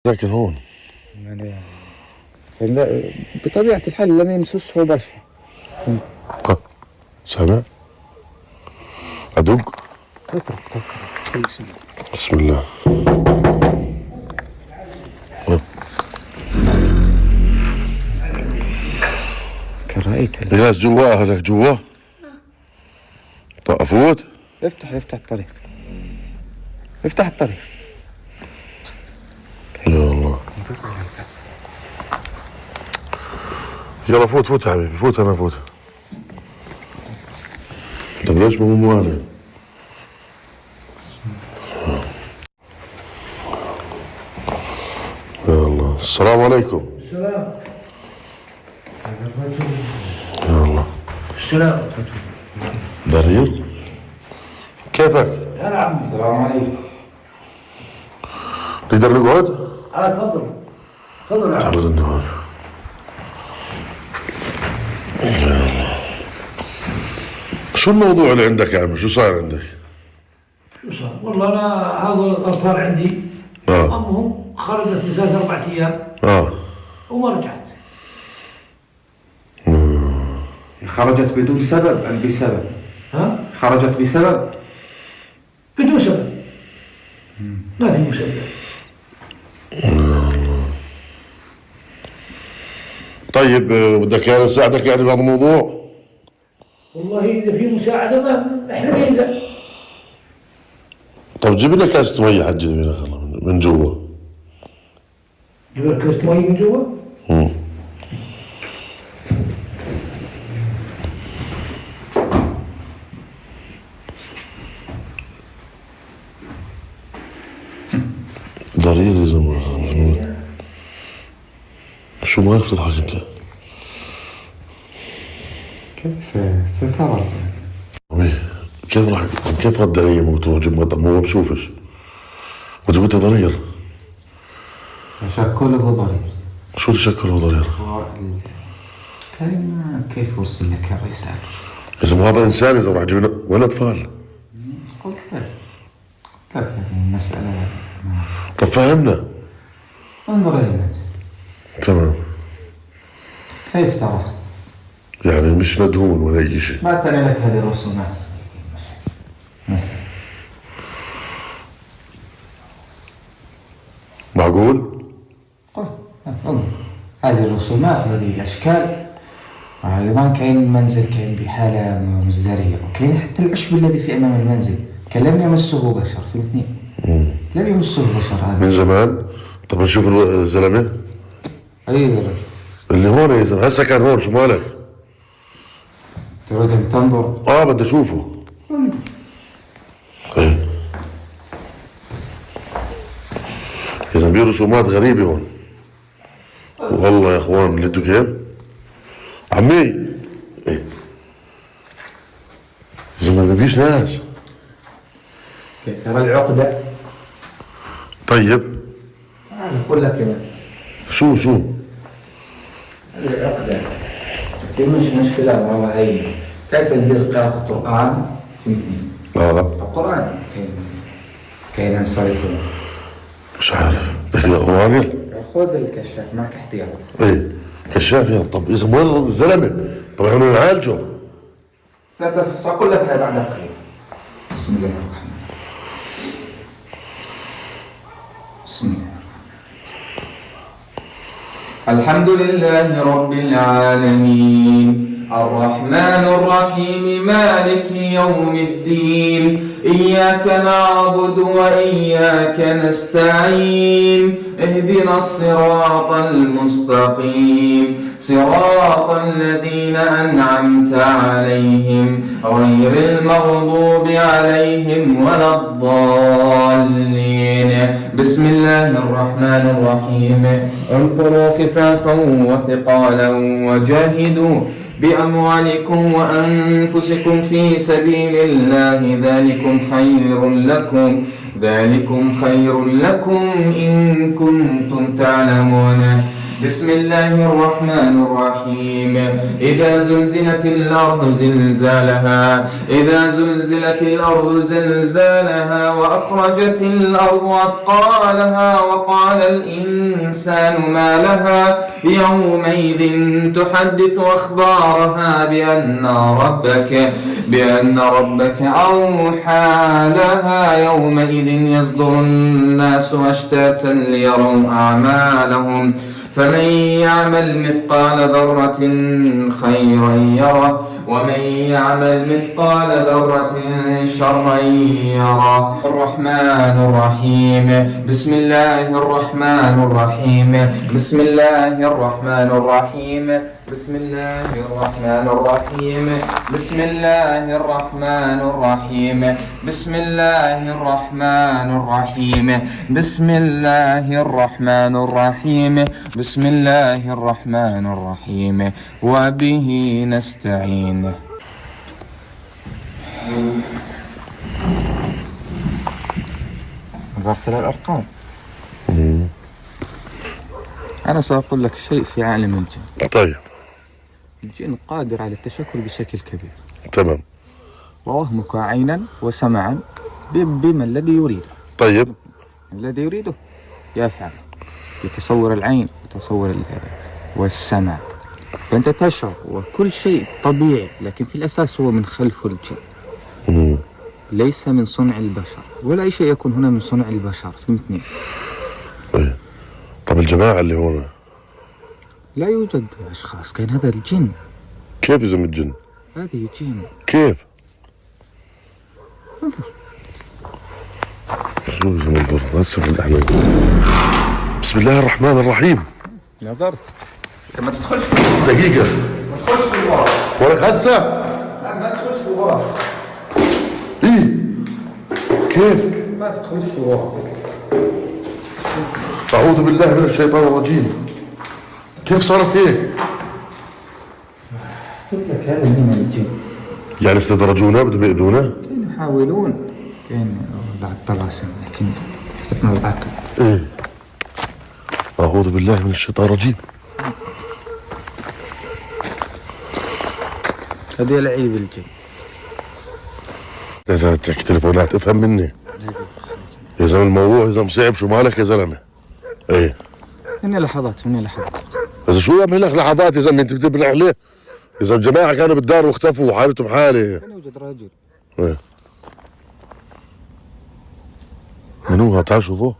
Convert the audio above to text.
ساكن هون يعني بطبيعة الحال لم يمسسه بشر. سامع؟ أدق؟ اترك بسم الله. كرأيت الناس جوا، أهلك جوا؟ طيب أفوت؟ افتح الطريق، افتح الطريق. يا الله، يلا فوت يا حبيبي، فوت أنا فوت. طب ليش مو موالي؟ يا الله، السلام عليكم. السلام. يا الله. السلام. ضرير؟ كيفك؟ هلا عمي. السلام عليكم. نقدر نقعد؟ تفضل. تفضل يا عمي. تعال نقعد. يا الله. شو الموضوع اللي عندك يا عمي؟ شو صاير عندك؟ شو صار؟ والله انا هذا الاطفال عندي امهم خرجت مساز 4 ايام وما رجعت. خرجت بدون سبب أم بسبب؟ خرجت بسبب؟ بدون سبب. ما في مسبب. طيب بدك يعني نساعدك يعني بهذا الموضوع؟ والله اذا في مساعده ما احنا بيننا. طب جيب لنا كاسة مية حجي من جوا. جيب لك كاسة مي من جوا؟ ضرير يا زلمة. شو مالك تضحك انت؟ سترى. كيف رد علي ما قلت له جيب مطعم ما بشوفش وتقول انت ضرير؟ تشكله ضرير. شو تشكله ضرير؟ كلمة كيف أرسل لك الرسالة؟ يا زلمة هذا إنسان يا زلمة راح يجيب لنا وين أطفال؟ قلت لك هذه المسألة. طب فهمنا. انظر إلى النت. تمام. كيف ترى؟ يعني مش مدهون ولا أي شيء. ما تني لك هذه الرسومات مثلا. معقول؟ انظر هذه الرسومات وهذه الأشكال. أيضا كاين المنزل كاين بحالة مزدرية، وكاين حتى العشب الذي في أمام المنزل كان لم يمسه بشر. فهمتني؟ لم يمسه بشر هذا من زمان. طب نشوف الزلمة. أي رجل اللي هون يا زلمة هسه كان هون. شو مالك؟ تريد أن تنظر؟ بدي أشوفه. ايه يا زلمة رسومات غريبة هون والله يا اخوان. لقيتوا كيف؟ عمي ايه يا زلمة ما فيش ناس. كيف ترى العقدة؟ طيب أنا أقول لك كمان. شو العقدة دي مش مشكلة. هو هي كيف ندير قراءة القرآن؟ القرآن كاين نصرفه. مش عارف. بدك تقرا قرآن؟ خذ الكشاف معك احتياط. ايه كشاف. يا طب اذا وين الزلمة؟ طب احنا نعالجه. سأقول لك بعد قليل. بسم الله الرحمن الرحيم. بسم الله. الحمد لله رب العالمين الرحمن الرحيم مالك يوم الدين إياك نعبد وإياك نستعين اهدنا الصراط المستقيم صراط الذين أنعمت عليهم غير المغضوب عليهم ولا الضالين. بسم الله الرحمن الرحيم انفروا خفافا وثقالا وجاهدوا بأموالكم وأنفسكم في سبيل الله ذلكم خير لكم إن كنتم تعلمون. بسم الله الرحمن الرحيم. إذا زلزلت الأرض زلزالها إذا زلزلت الأرض زلزالها وأخرجت الأرض أثقالها وقال الإنسان ما لها يومئذ تحدث أخبارها بأن ربك أوحى لها يومئذ يصدر الناس أشتاتا ليروا أعمالهم فمن يعمل مثقال ذرة خيرا يره ومن يعمل مثقال ذرة شرا يره. الرحمن الرحيم. بسم الله الرحمن الرحيم. بسم الله الرحمن الرحيم. بسم الله الرحمن الرحيم. بسم الله الرحمن الرحيم. بسم الله الرحمن الرحيم. بسم الله الرحمن الرحيم. بسم الله الرحمن الرحيم. وبه نستعين. نظرت الأرقام. أنا سأقول لك شيء في عالم الجن. طيب. الجن قادر على التشكل بشكل كبير. تمام. ووهمك عينا وسمعا بما الذي يريده. طيب. الذي يريده يفعل. يتصور العين يتصور والسمع، فأنت تشعر وكل شيء طبيعي، لكن في الأساس هو من خلف الجن. ليس من صنع البشر، ولا أي شيء يكون هنا من صنع البشر. فهمتني؟ طيب. طب الجماعة اللي هنا لا يوجد أشخاص، كان هذا الجن. كيف يزم الجن؟ هذه جن. كيف؟ انظر. شو انظر بسم الله الرحمن الرحيم. نظرت. ما تدخلش دقيقة. ما تدخلش في الورق. ورق هسه؟ لا ما تدخلش في الورق. ايه؟ كيف؟ ما تدخلش في الورق. أعوذ بالله من الشيطان الرجيم. كيف صارت هيك؟ قلت لك هذا من الجن. يعني استدرجونا بدهم يأذونا؟ كانوا يحاولون، كان بعد طلاسم، لكن ما بعد. ايه. أعوذ بالله من الشيطان الرجيم. هذه العيب الجن. إذا تحكي تليفونات افهم مني. يا زلمة الموضوع إذا صعب شو مالك يا زلمة؟ ايه. من لحظات. إذا شو يعمل لك لحظات يا زلمة أنت بتبني عليه؟ إذا الجماعة كانوا بالدار واختفوا وحالتهم حالة. كان يوجد رجل. ايه. من هو؟ تعال شوفوه.